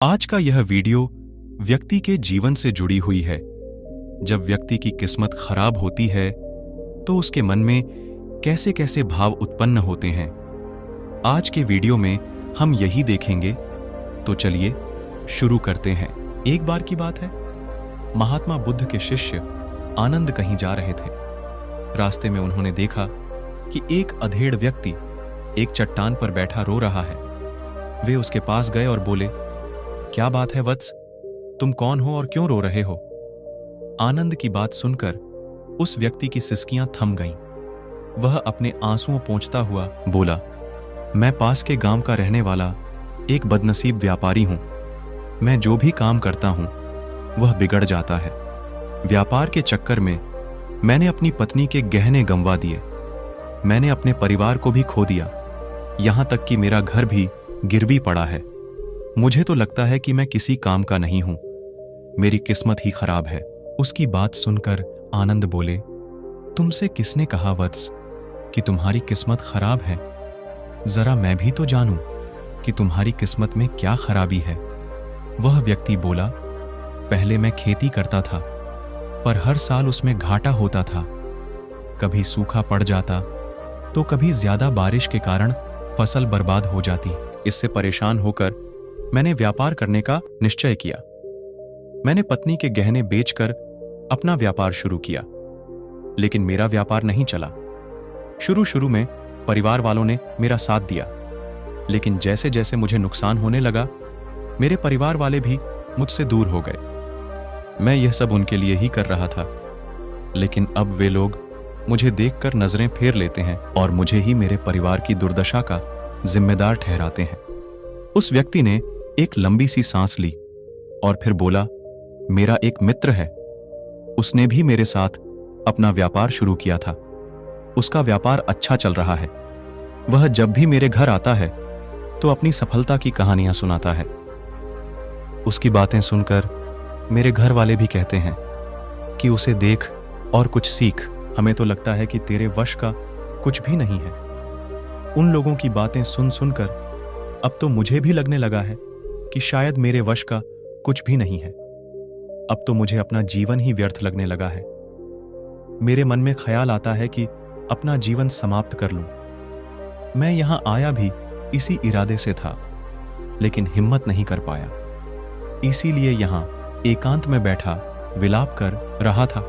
आज का यह वीडियो व्यक्ति के जीवन से जुड़ी हुई है। जब व्यक्ति की किस्मत खराब होती है तो उसके मन में कैसे कैसे भाव उत्पन्न होते हैं। आज के वीडियो में हम यही देखेंगे, तो चलिए शुरू करते हैं। एक बार की बात है, महात्मा बुद्ध के शिष्य आनंद कहीं जा रहे थे। रास्ते में उन्होंने देखा कि एक अधेड़ व्यक्ति एक चट्टान पर बैठा रो रहा है। वे उसके पास गए और बोले, क्या बात है वत्स, तुम कौन हो और क्यों रो रहे हो? आनंद की बात सुनकर उस व्यक्ति की सिसकियां थम गईं। वह अपने आंसुओं पोंछता हुआ बोला, मैं पास के गांव का रहने वाला एक बदनसीब व्यापारी हूं। मैं जो भी काम करता हूं वह बिगड़ जाता है। व्यापार के चक्कर में मैंने अपनी पत्नी के गहने गंवा दिए। मैंने अपने परिवार को भी खो दिया, यहां तक कि मेरा घर भी गिरवी पड़ा है। मुझे तो लगता है कि मैं किसी काम का नहीं हूं। मेरी किस्मत ही खराब है। उसकी बात सुनकर आनंद बोले, तुमसे किसने कहा वत्स कि तुम्हारी किस्मत खराब है? जरा मैं भी तो जानूं कि तुम्हारी किस्मत में क्या खराबी है। वह व्यक्ति बोला, पहले मैं खेती करता था, पर हर साल उसमें घाटा होता था। कभी सूखा पड़ जाता तो कभी ज्यादा बारिश के कारण फसल बर्बाद हो जाती। इससे परेशान होकर मैंने व्यापार करने का निश्चय किया। मैंने पत्नी के गहने बेचकर अपना व्यापार शुरू किया, लेकिन मेरा व्यापार नहीं चला। शुरू में परिवार वालों ने मेरा साथ दिया, लेकिन जैसे जैसे मुझे नुकसान होने लगा, मेरे परिवार वाले भी मुझसे दूर हो गए। मैं यह सब उनके लिए ही कर रहा था, लेकिन अब वे लोग मुझे देखकर नजरें फेर लेते हैं और मुझे ही मेरे परिवार की दुर्दशा का जिम्मेदार ठहराते हैं। उस व्यक्ति ने एक लंबी सी सांस ली और फिर बोला, मेरा एक मित्र है, उसने भी मेरे साथ अपना व्यापार शुरू किया था। उसका व्यापार अच्छा चल रहा है। वह जब भी मेरे घर आता है तो अपनी सफलता की कहानियां सुनाता है। उसकी बातें सुनकर मेरे घर वाले भी कहते हैं कि उसे देख और कुछ सीख। हमें तो लगता है कि तेरे वश का कुछ भी नहीं है। उन लोगों की बातें सुन सुनकर अब तो मुझे भी लगने लगा है कि शायद मेरे वश का कुछ भी नहीं है। अब तो मुझे अपना जीवन ही व्यर्थ लगने लगा है। मेरे मन में ख्याल आता है कि अपना जीवन समाप्त कर लूं। मैं यहां आया भी इसी इरादे से था, लेकिन हिम्मत नहीं कर पाया। इसीलिए यहां एकांत में बैठा विलाप कर रहा था।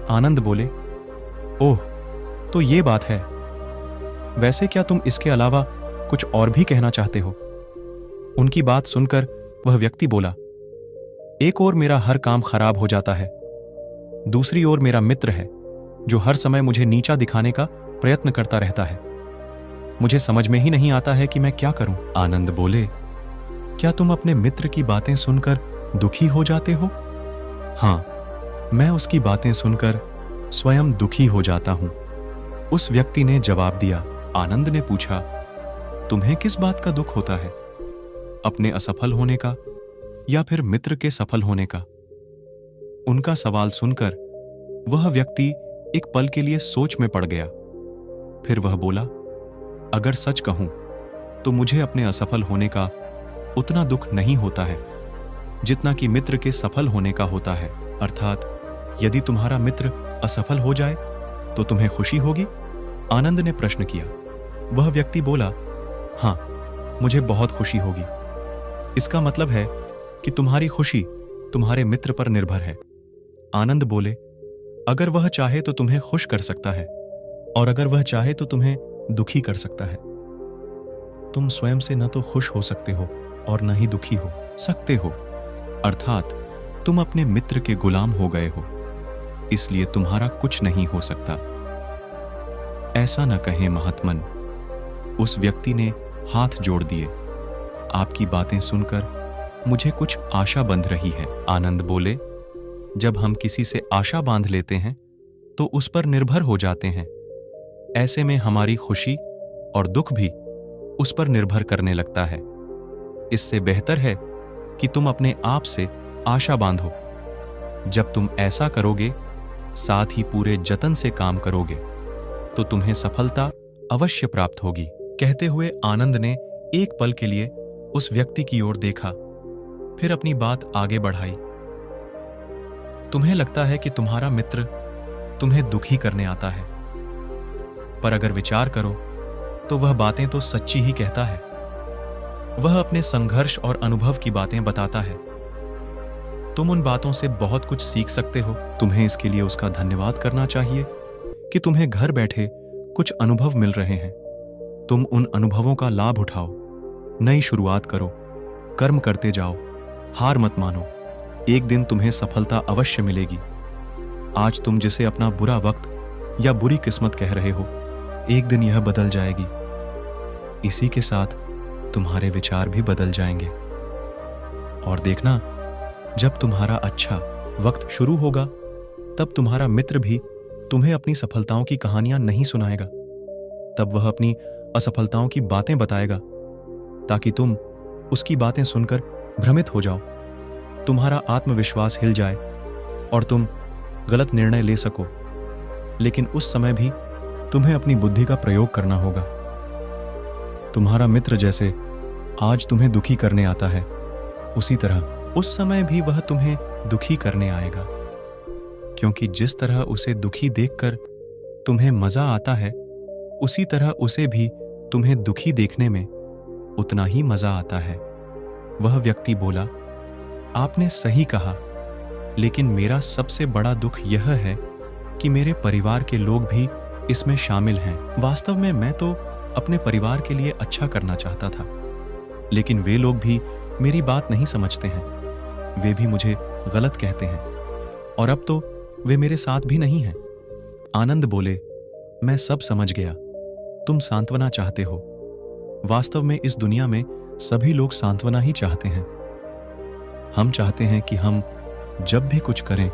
आनंद बोले, ओह, तो ये बात है। वैसे क्या तुम इसके अलावा कुछ और भी कहना चाहते हो? उनकी बात सुनकर वह व्यक्ति बोला, एक ओर मेरा हर काम खराब हो जाता है, दूसरी ओर मेरा मित्र है जो हर समय मुझे नीचा दिखाने का प्रयत्न करता रहता है। मुझे समझ में ही नहीं आता है कि मैं क्या करूं। आनंद बोले, क्या तुम अपने मित्र की बातें सुनकर दुखी हो जाते हो? हां, मैं उसकी बातें सुनकर स्वयं दुखी हो जाता हूं। उस व्यक्ति ने जवाब दिया। आनंद ने पूछा, तुम्हें किस बात का दुख होता है? अपने असफल होने का या फिर मित्र के सफल होने का? उनका सवाल सुनकर वह व्यक्ति एक पल के लिए सोच में पड़ गया। फिर वह बोला, अगर सच कहूं तो मुझे अपने असफल होने का उतना दुख नहीं होता है जितना कि मित्र के सफल होने का होता है। अर्थात यदि तुम्हारा मित्र असफल हो जाए तो तुम्हें खुशी होगी? आनंद ने प्रश्न किया। वह व्यक्ति बोला, हां, मुझे बहुत खुशी होगी। इसका मतलब है कि तुम्हारी खुशी तुम्हारे मित्र पर निर्भर है। आनंद बोले, अगर वह चाहे तो तुम्हें खुश कर सकता है, और अगर वह चाहे तो तुम्हें दुखी कर सकता है। तुम स्वयं से न तो खुश हो सकते हो और न ही दुखी हो सकते हो। अर्थात तुम अपने मित्र के गुलाम हो गए हो, इसलिए तुम्हारा कुछ नहीं हो सकता। ऐसा न कहें महात्मन। उस व्यक्ति ने हाथ जोड़ दिए। आपकी बातें सुनकर मुझे कुछ आशा बंध रही है। आनंद बोले, जब हम किसी से आशा बांध लेते हैं तो उस पर निर्भर हो जाते हैं। ऐसे में हमारी खुशी और दुख भी उस पर निर्भर करने लगता है। इससे बेहतर है कि तुम अपने आप से आशा बांधो। जब तुम ऐसा करोगे, साथ ही पूरे जतन से काम करोगे, तो तुम्हें सफलता अवश्य प्राप्त होगी। कहते हुए आनंद ने एक पल के लिए उस व्यक्ति की ओर देखा फिर अपनी बात आगे बढ़ाई। तुम्हें लगता है कि तुम्हारा मित्र तुम्हें दुखी करने आता है, पर अगर विचार करो तो वह बातें तो सच्ची ही कहता है। वह अपने संघर्ष और अनुभव की बातें बताता है। तुम उन बातों से बहुत कुछ सीख सकते हो। तुम्हें इसके लिए उसका धन्यवाद करना चाहिए कि तुम्हें घर बैठे कुछ अनुभव मिल रहे हैं। तुम उन अनुभवों का लाभ उठाओ, नई शुरुआत करो, कर्म करते जाओ, हार मत मानो। एक दिन तुम्हें सफलता अवश्य मिलेगी। आज तुम जिसे अपना बुरा वक्त या बुरी किस्मत कह रहे हो, एक दिन यह बदल जाएगी। इसी के साथ तुम्हारे विचार भी बदल जाएंगे। और देखना, जब तुम्हारा अच्छा वक्त शुरू होगा, तब तुम्हारा मित्र भी तुम्हें अपनी सफलताओं की कहानियां नहीं सुनाएगा। तब वह अपनी असफलताओं की बातें बताएगा, ताकि तुम उसकी बातें सुनकर भ्रमित हो जाओ, तुम्हारा आत्मविश्वास हिल जाए और तुम गलत निर्णय ले सको। लेकिन उस समय भी तुम्हें अपनी बुद्धि का प्रयोग करना होगा। तुम्हारा मित्र जैसे आज तुम्हें दुखी करने आता है, उसी तरह उस समय भी वह तुम्हें दुखी करने आएगा, क्योंकि जिस तरह उसे दुखी देखकर तुम्हें मजा आता है, उसी तरह उसे भी तुम्हें दुखी देखने में उतना ही मजा आता है। वह व्यक्ति बोला, आपने सही कहा, लेकिन मेरा सबसे बड़ा दुख यह है कि मेरे परिवार के लोग भी इसमें शामिल हैं। वास्तव में मैं तो अपने परिवार के लिए अच्छा करना चाहता था, लेकिन वे लोग भी मेरी बात नहीं समझते हैं। वे भी मुझे गलत कहते हैं, और अब तो वे मेरे साथ भी नहीं हैं। आनंद बोले, मैं सब समझ गया। तुम सांत्वना चाहते हो। वास्तव में इस दुनिया में सभी लोग सांत्वना ही चाहते हैं। हम चाहते हैं कि हम जब भी कुछ करें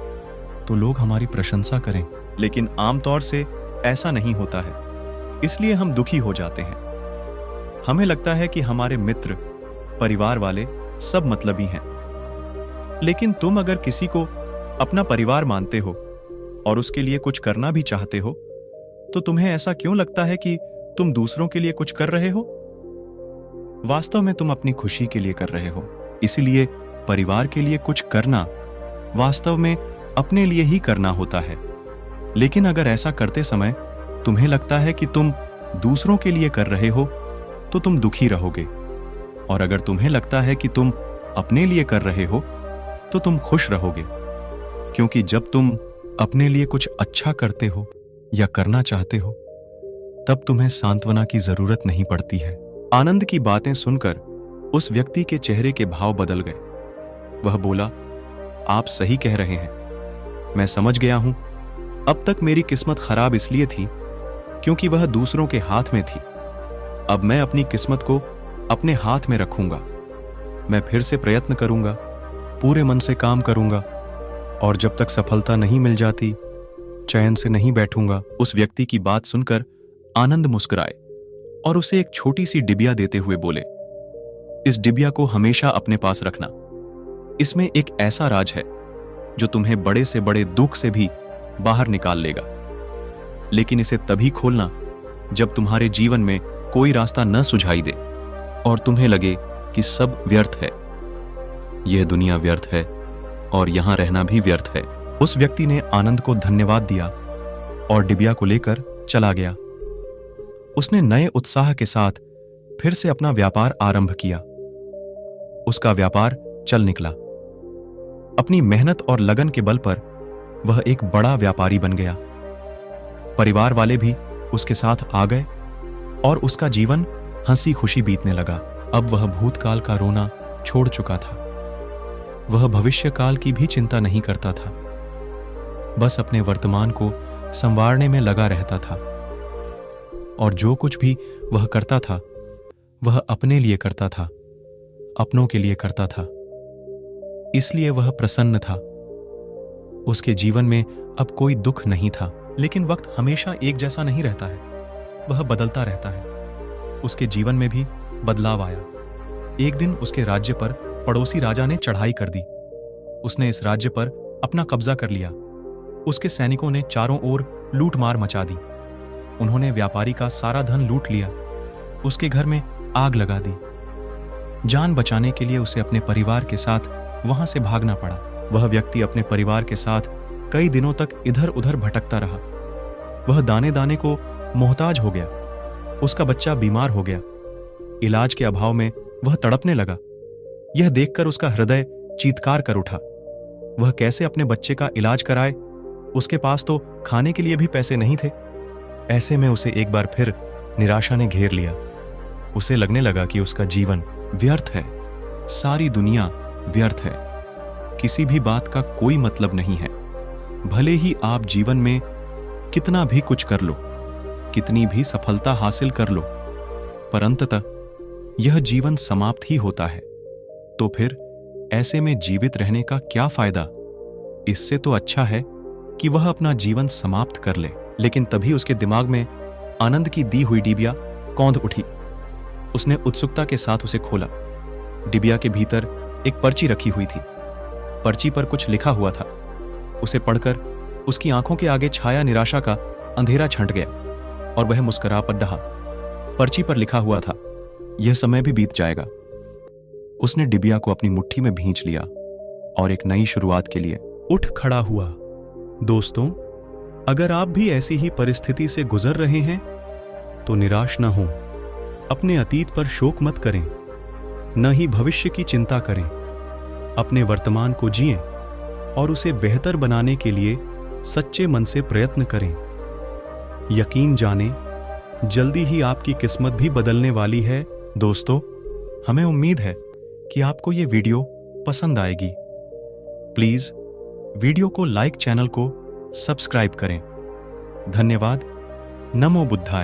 तो लोग हमारी प्रशंसा करें, लेकिन आमतौर से ऐसा नहीं होता है। इसलिए हम दुखी हो जाते हैं। हमें लगता है कि हमारे मित्र, परिवार वाले सब मतलबी हैं। लेकिन तुम अगर किसी को अपना परिवार मानते हो और उसके लिए कुछ करना भी चाहते हो, तो तुम्हें ऐसा क्यों लगता है कि तुम दूसरों के लिए कुछ कर रहे हो? वास्तव में तुम अपनी खुशी के लिए कर रहे हो। इसीलिए परिवार के लिए कुछ करना वास्तव में अपने लिए ही करना होता है। लेकिन अगर ऐसा करते समय तुम्हें लगता है कि तुम दूसरों के लिए कर रहे हो, तो तुम दुखी रहोगे। और अगर तुम्हें लगता है कि तुम अपने लिए कर रहे हो, तो तुम खुश रहोगे, क्योंकि जब तुम अपने लिए कुछ अच्छा करते हो या करना चाहते हो, तब तुम्हें सांत्वना की जरूरत नहीं पड़ती है। आनंद की बातें सुनकर उस व्यक्ति के चेहरे के भाव बदल गए। वह बोला, आप सही कह रहे हैं, मैं समझ गया हूं। अब तक मेरी किस्मत खराब इसलिए थी क्योंकि वह दूसरों के हाथ में थी। अब मैं अपनी किस्मत को अपने हाथ में रखूंगा। मैं फिर से प्रयत्न करूंगा, पूरे मन से काम करूंगा, और जब तक सफलता नहीं मिल जाती, चैन से नहीं बैठूंगा। उस व्यक्ति की बात सुनकर आनंद मुस्कुराए और उसे एक छोटी सी डिबिया देते हुए बोले, इस डिबिया को हमेशा अपने पास रखना। इसमें एक ऐसा राज है जो तुम्हें बड़े से बड़े दुख से भी बाहर निकाल लेगा। लेकिन इसे तभी खोलना जब तुम्हारे जीवन में कोई रास्ता न सुझाई दे और तुम्हें लगे कि सब व्यर्थ है। यह दुनिया व्यर्थ है और यहां रहना भी व्यर्थ है। उस व्यक्ति ने आनंद को धन्यवाद दिया और डिबिया को लेकर चला गया। उसने नए उत्साह के साथ फिर से अपना व्यापार आरंभ किया। उसका व्यापार चल निकला। अपनी मेहनत और लगन के बल पर वह एक बड़ा व्यापारी बन गया। परिवार वाले भी उसके साथ आ गए और उसका जीवन हंसी खुशी बीतने लगा। अब वह भूतकाल का रोना छोड़ चुका था। वह भविष्यकाल की भी चिंता नहीं करता था। बस अपने वर्तमान को संवारने में लगा रहता था। और जो कुछ भी वह करता था, वह अपने लिए करता था, अपनों के लिए करता था। इसलिए वह प्रसन्न था। उसके जीवन में अब कोई दुख नहीं था। लेकिन वक्त हमेशा एक जैसा नहीं रहता है, वह बदलता रहता है। उसके जीवन में भी बदलाव आया। एक दिन उसके राज्य पर पड़ोसी राजा ने चढ़ाई कर दी। उसने इस राज्य पर अपना कब्जा कर लिया। उसके सैनिकों ने चारों ओर लूटमार मचा दी। उन्होंने व्यापारी का सारा धन लूट लिया। उसके घर में आग लगा दी। जान बचाने के लिए उसे अपने परिवार के साथ वहां से भागना पड़ा। वह व्यक्ति अपने परिवार के साथ कई दिनों तक इधर उधर भटकता रहा। वह दाने दाने को मोहताज हो गया। उसका बच्चा बीमार हो गया। इलाज के अभाव में वह तड़पने लगा। यह देखकर उसका हृदय चीत्कार कर उठा। वह कैसे अपने बच्चे का इलाज कराए? उसके पास तो खाने के लिए भी पैसे नहीं थे। ऐसे में उसे एक बार फिर निराशा ने घेर लिया। उसे लगने लगा कि उसका जीवन व्यर्थ है, सारी दुनिया व्यर्थ है, किसी भी बात का कोई मतलब नहीं है। भले ही आप जीवन में कितना भी कुछ कर लो, कितनी भी सफलता हासिल कर लो, पर अंततः यह जीवन समाप्त ही होता है। तो फिर ऐसे में जीवित रहने का क्या फायदा? इससे तो अच्छा है कि वह अपना जीवन समाप्त कर ले। लेकिन तभी उसके दिमाग में आनंद की दी हुई डिबिया कौंध उठी। उसने उत्सुकता के साथ उसे खोला। डिबिया के भीतर एक पर्ची रखी हुई थी। पर्ची पर कुछ लिखा हुआ था। उसे पढ़कर उसकी आंखों के आगे छाया निराशा का अंधेरा छंट गया और वह मुस्कुरा पर रहा। पर्ची पर लिखा हुआ था, यह समय भी बीत जाएगा। उसने डिबिया को अपनी मुट्ठी में भींच लिया और एक नई शुरुआत के लिए उठ खड़ा हुआ। दोस्तों, अगर आप भी ऐसी ही परिस्थिति से गुजर रहे हैं तो निराश न हों। अपने अतीत पर शोक मत करें, न ही भविष्य की चिंता करें। अपने वर्तमान को जिएं और उसे बेहतर बनाने के लिए सच्चे मन से प्रयत्न करें। यकीन जानें, जल्दी ही आपकी किस्मत भी बदलने वाली है। दोस्तों, हमें उम्मीद है कि आपको ये वीडियो पसंद आएगी। प्लीज वीडियो को लाइक, चैनल को सब्सक्राइब करें। धन्यवाद। नमो बुद्धाय।